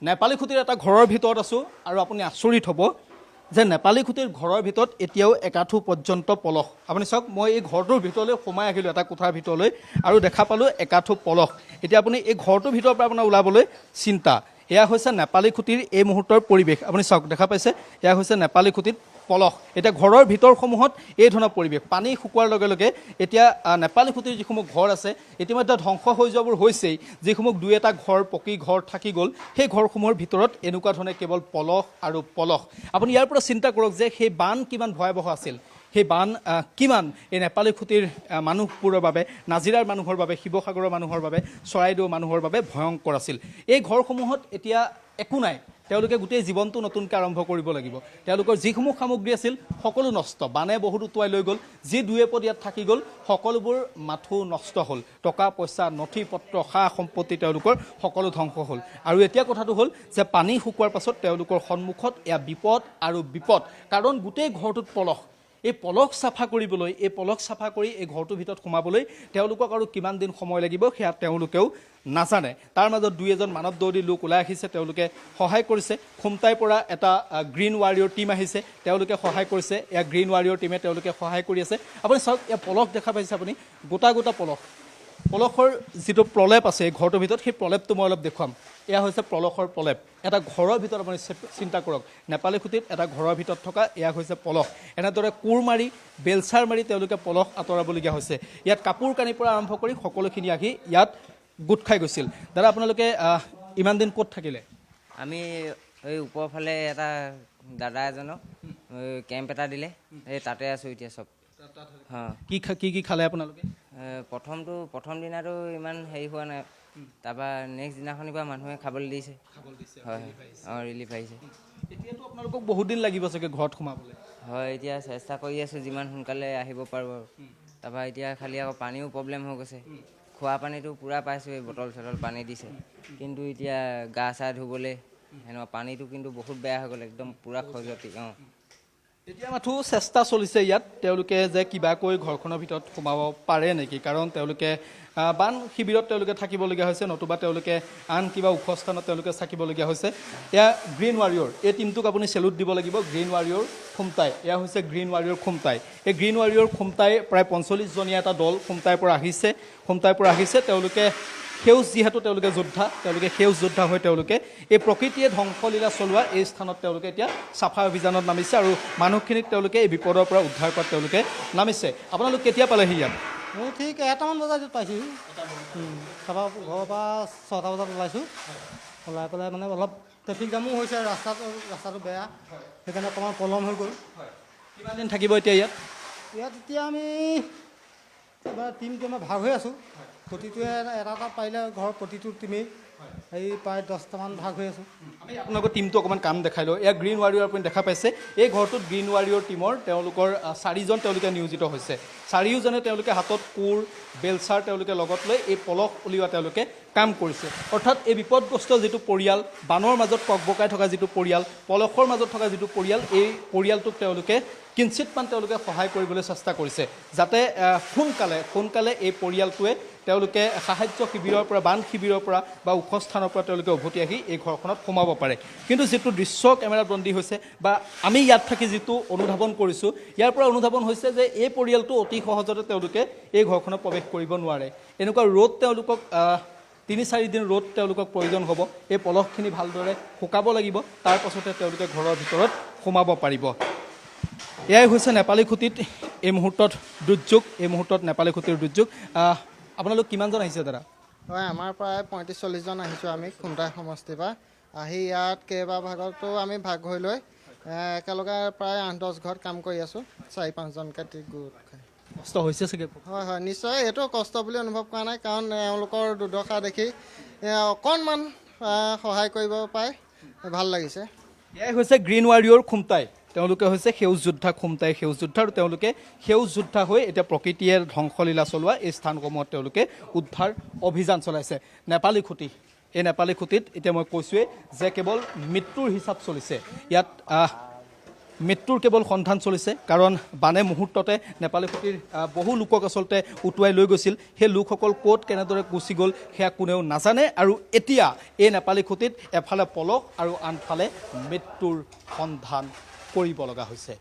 নেপালী খুঁটিৰ এটা ঘৰৰ ভিতৰত আছোঁ আৰু আপুনি আচৰিত হ'ব যে নেপালী খুঁটিৰ ঘৰৰ ভিতৰত এতিয়াও একাঠু পৰ্যন্ত পলস। আপুনি চাওক, মই এই ঘৰটোৰ ভিতৰলৈ সোমাই আহিলোঁ, এটা কোঠাৰ ভিতৰলৈ, আৰু দেখা পালোঁ একাঠু পলস। এতিয়া আপুনি এই ঘৰটোৰ ভিতৰৰ পৰা আপোনাৰ ওলাবলৈ চিন্তা। এয়া হৈছে নেপালী খুঁটিৰ এই মুহূৰ্তৰ পৰিৱেশ। আপুনি চাওক, দেখা পাইছে, এয়া হৈছে নেপালী খুঁটিত পলস। এতিয়া ঘৰৰ ভিতৰসমূহত এই ধৰণৰ পৰিৱেশ। পানী শুকোৱাৰ লগে লগে এতিয়া নেপালী খুঁটিৰ যিসমূহ ঘৰ আছে ইতিমধ্যে ধ্বংস হৈ যোৱাবোৰ হৈছেই। যিসমূহ দুই এটা ঘৰ পকী ঘৰ থাকি গ'ল, সেই ঘৰসমূহৰ ভিতৰত এনেকুৱা ধৰণে কেৱল পলস আৰু পলস। আপুনি ইয়াৰ পৰা চিন্তা কৰক যে সেই বান কিমান ভয়াৱহ আছিল, সেই বান কিমান এই নেপালী খুঁটিৰ মানুহবোৰৰ বাবে, নাজিৰাৰ মানুহৰ বাবে, শিৱসাগৰৰ মানুহৰ বাবে, চৰাইদেউ মানুহৰ বাবে ভয়ংকৰ আছিল। এই ঘৰসমূহত এতিয়া একো নাই। তেওঁলোকে গোটেই জীৱনটো নতুনকৈ আৰম্ভ কৰিব লাগিব। তেওঁলোকৰ যিসমূহ সামগ্ৰী আছিল সকলো নষ্ট, বানে বহুত উটুৱাই লৈ গ'ল। যি দুই এপদ ইয়াত থাকি গ'ল সকলোবোৰ মাথো নষ্ট হ'ল। টকা পইচা, নথি পত্ৰ, সা সম্পত্তি তেওঁলোকৰ সকলো ধ্বংস হ'ল। আৰু এতিয়া কথাটো হ'ল যে পানী শুকোৱাৰ পাছত তেওঁলোকৰ সন্মুখত এয়া বিপদ আৰু বিপদ। কাৰণ গোটেই ঘৰটোত পলস। এই পলস চাফা কৰিবলৈ, এই পলস চাফা কৰি এই ঘৰটোৰ ভিতৰত সোমাবলৈ তেওঁলোকক আৰু কিমান দিন সময় লাগিব সেয়া তেওঁলোকেও নাজানে। তাৰ মাজত দুই এজন মানৱ দৌৰী লোক ওলাই আহিছে, তেওঁলোকে সহায় কৰিছে। খুমটাইৰ পৰা এটা গ্ৰীণ ৱাৰিয়ৰ টীম আহিছে, তেওঁলোকে সহায় কৰিছে। এয়া গ্ৰীণ ৱাৰিয়ৰ টীমে তেওঁলোকে সহায় কৰি আছে। আপুনি চাওক, এয়া পলস দেখা পাইছে আপুনি, গোটা গোটা পলস। পলসৰ যিটো প্ৰলেপ আছে এই ঘৰটোৰ ভিতৰত, সেই প্ৰলেপটো মই অলপ দেখুৱাম। এয়া হৈছে পলসৰ প্ৰলেপ। এটা ঘৰৰ ভিতৰত আপুনি চিন্তা কৰক, নেপালী খুঁটিত এটা ঘৰৰ ভিতৰত থকা এয়া হৈছে পলস। এনেদৰে কোৰ মাৰি, বেলচাৰ মাৰি তেওঁলোকে পলস আঁতৰাবলগীয়া হৈছে। ইয়াত কাপোৰ কানিৰ পৰা আৰম্ভ কৰি সকলোখিনি আহি ইয়াত গোট খাই গৈছিল। দাদা, আপোনালোকে ইমান দিন ক'ত থাকিলে? আমি এই ওপৰৰ ফালে এটা দাদা এজনক কেম্প এটা দিলে, এই তাতে আছোঁ এতিয়া চব। কি কি খালে আপোনালোকে? প্ৰথম দিনাটো ইমান হেৰি হোৱা নাই, তাৰপৰা নেক্সট দিনাখনিৰ পৰা মানুহে খাবলৈ দিছে। হয়, অঁ, ৰিলিফ আহিছে। এতিয়াতো আপোনালোকক বহুত দিন লাগিব চাগে ঘৰত সোমাবলৈ? হয়, এতিয়া চেষ্টা কৰি আছোঁ যিমান সোনকালে আহিব পাৰোঁ আৰু। তাৰপৰা এতিয়া খালি আকৌ পানীও প্ৰব্লেম হৈ গৈছে। খোৱা পানীটো পূৰা পাইছোঁ, এই বটল চটল পানী দিছে, কিন্তু এতিয়া গা চা ধুবলৈ সেনেকুৱা পানীটো কিন্তু বহুত বেয়া হৈ গ'ল, একদম পূৰা খজুৱতি। অঁ, এতিয়া মাথো চেষ্টা চলিছে ইয়াত, তেওঁলোকে যে কিবাকৈ ঘৰখনৰ ভিতৰত সোমাব পাৰে নেকি। কাৰণ তেওঁলোকে বান শিবিৰত তেওঁলোকে থাকিবলগীয়া হৈছে, নতুবা তেওঁলোকে আন কিবা ওখ স্থানত তেওঁলোকে থাকিবলগীয়া হৈছে। এয়া গ্ৰীণ ৱাৰিয়ৰ, এই টীমটোক আপুনি চেলুট দিব লাগিব। গ্ৰীণ ৱাৰিয়ৰ খুমটাই, এয়া হৈছে গ্ৰীণ ৱাৰিয়ৰ খুমটাই। এই গ্ৰীণ ৱাৰিয়ৰ খুমটাই প্ৰায় 45জনীয়া এটা দল খুমটাইৰ পৰা আহিছে। তেওঁলোকে সেউজ, যিহেতু তেওঁলোকে যোদ্ধা, তেওঁলোকে সেউজ যোদ্ধা হৈ তেওঁলোকে এই প্ৰকৃতিয়ে ধ্বংসলীলা চলোৱা এই স্থানত তেওঁলোকে এতিয়া চাফা অভিযানত নামিছে আৰু মানুহখিনিক তেওঁলোকে এই বিপদৰ পৰা উদ্ধাৰ কৰাত তেওঁলোকে নামিছে। আপোনালোক কেতিয়া পালেহি ইয়াত? মই ঠিক 1টামান বজাত পাইছোঁ। তাৰপৰা ঘৰৰ পৰা 6টা বজাত ওলাইছোঁ। ওলাই পেলাই মানে অলপ ট্ৰেফিক জামো হৈছে, ৰাস্তাটো বেয়া, সেইকাৰণে অকণমান পলম হৈ গ'ল। কিমান দিন থাকিব এতিয়া ইয়াত? এতিয়া আমি টিমটো আমাৰ ভাগ হৈ আছোঁ। প্ৰতিটোৱে এটা পাৰিলে ঘৰৰ প্ৰতিটো টিমেই প্ৰায় 10টামান ভাগ হৈ আছোঁ। আমি আপোনালোকৰ টিমটো অকণমান কাম দেখাই লওঁ। এয়া গ্ৰীণ ৱাৰিয়ৰ আপুনি দেখা পাইছে। এই ঘৰটোত গ্ৰীণ ৱাৰিয়ৰ টিমৰ তেওঁলোকৰ 4জন তেওঁলোকে নিয়োজিত হৈছে। 4জনে তেওঁলোকে হাতত কোৰ, বেলচাৰ তেওঁলোকে লগত লৈ এই পলস উলিওৱা তেওঁলোকে কাম কৰিছে। অৰ্থাৎ এই বিপদগ্ৰস্ত যিটো পৰিয়াল, বানৰ মাজত ককবকাই থকা যিটো পৰিয়াল, পলসৰ মাজত থকা যিটো পৰিয়াল, এই পৰিয়ালটোক তেওঁলোকে কিঞ্চিতমান তেওঁলোকে সহায় কৰিবলৈ চেষ্টা কৰিছে, যাতে সোনকালে এই পৰিয়ালটোৱে তেওঁলোকে সাহায্য শিবিৰৰ পৰা, বান শিবিৰৰ পৰা বা ওখ স্থানৰ পৰা তেওঁলোকে উভতি আহি এই ঘৰখনত সোমাব পাৰে। কিন্তু যিটো দৃশ্য কেমেৰাত বন্দী হৈছে বা আমি ইয়াত থাকি যিটো অনুধাৱন কৰিছোঁ, ইয়াৰ পৰা অনুধাৱন হৈছে যে এই পৰিয়ালটো অতি সহজতে তেওঁলোকে এই ঘৰখনত প্ৰৱেশ কৰিব নোৱাৰে। এনেকুৱা ৰ'দ তেওঁলোকক 3-4 দিন ৰ'দ তেওঁলোকক প্ৰয়োজন হ'ব। এই পলসখিনি ভালদৰে শুকাব লাগিব, তাৰ পাছতে তেওঁলোকে ঘৰৰ ভিতৰত সোমাব পাৰিব। এয়াই হৈছে নেপালী খুঁটিত এই মুহূৰ্তত দুৰ্যোগ, এই মুহূৰ্তত নেপালী খুঁটিৰ দুৰ্যোগ। আপোনালোক কিমানজন আহিছে দাদা? হয়, আমাৰ প্ৰায় 35-40জন আহিছোঁ আমি খুমটাই সমষ্টিৰ পৰা। আহি ইয়াত কেইবাভাগতো আমি ভাগ হৈ লৈ একেলগে প্ৰায় 8-10 ঘৰত কাম কৰি আছোঁ। 4-5জনকৈ গোট খাই। কষ্ট হৈছে চাগে? হয়, নিশ্চয় এইটো কষ্ট বুলি অনুভৱ কৰা নাই, কাৰণ এওঁলোকৰ দুৰ্দশা দেখি অকণমান সহায় কৰিব পাই ভাল লাগিছে। এয়াই হৈছে গ্ৰীণ ৱাৰিয়ৰ খুমটাই। তেওঁলোকে হৈছে সেউজ যোদ্ধা, খুমটাই সেউজ যোদ্ধা, আৰু তেওঁলোকে সেউজ যোদ্ধা হৈ এতিয়া প্ৰকৃতিয়ে ধ্বংসলীলা চলোৱা এই স্থানসমূহত তেওঁলোকে উদ্ধাৰ অভিযান চলাইছে। নেপালী খুঁটি, এই নেপালী খুঁটিত এতিয়া মই কৈছোঁৱেই যে কেৱল মৃত্যুৰ হিচাপ চলিছে। ইয়াত মৃত্যুৰ কেৱল সন্ধান চলিছে কাৰণ বানে মুহূৰ্ততে নেপালী খুঁটিৰ বহু লোকক আচলতে উটুৱাই লৈ গৈছিল সেই লোকসকল ক'ত কেনেদৰে গুচি গ'ল সেয়া কোনেও নাজানে আৰু এতিয়া এই নেপালী খুঁটিত এফালে পলস আৰু আনফালে মৃত্যুৰ সন্ধান কৰিব লগা হৈছে